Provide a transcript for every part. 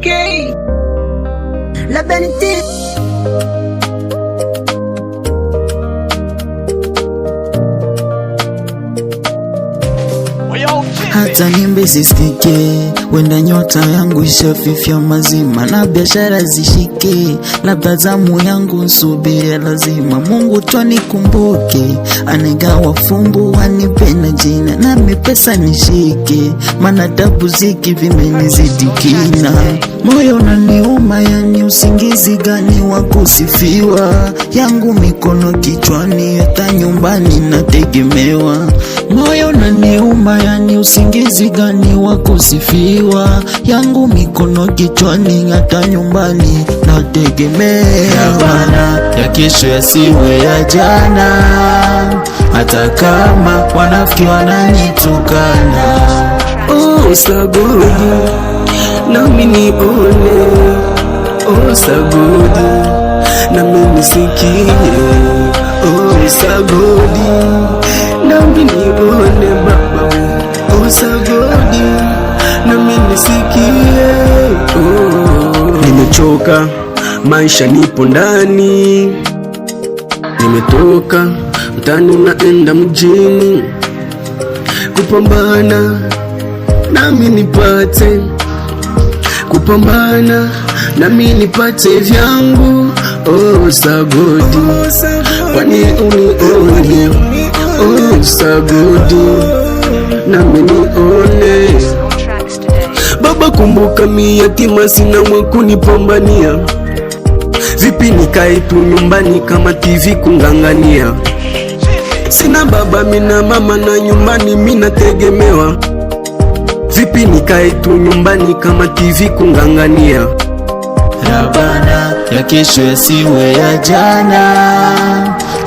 okay. Labda niti hata nimbe sisikike, wenda nyota yangu ishafifia mazima, na biashara zishike, labda zamu yangu nsubiri lazima. Mungu twanikumbuke, anegawa fumbu wanipenda jina, nami pesa nishike, mana tabu ziki vimenizidi kina. Moyo unaniuma, yani usingizi gani wakusifiwa, yangu mikono kichwani, hata nyumbani nategemewa. Moyo unaniuma, yani usingizi gani wakusifiwa, yangu mikono kichwani, hata nyumbani nategemewa. Bana ya kesho yasiwe ya jana, hata kama wanafiki wananitukana. Oh sagodi, nami nione. Oh sagodi, nami nisikie. Oh sagodi, nami nione baba. Oh sagodi, nami nisikie. Oh, nimechoka maisha, nipo ndani, nimetoka mtani naenda mjini kupambana, nami nipate kupambana, nami nipate vyangu. Oh sagodi, kwani unione. Oh sagodi, nami nione. Baba kumbuka mi yatima, sina mwa kunipambania. Vipi nikae tu nyumbani kama TV kungangania? Sina baba mina mama na nyumbani mina tegemewa. Vipi nikae tu nyumbani kama TV kungangania? Rabana ya kesho yasiwe ya jana,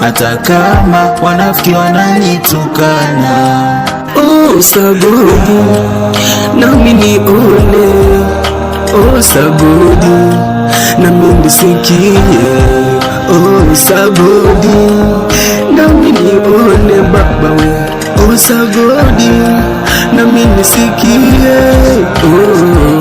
hata kama wanafiki wananitukana. Oh sagodi, nami nione. Oh sagodi, nami nisikie. Oh sagodi, nami nione baba we. Oh sagodi, nami nisikie. Oh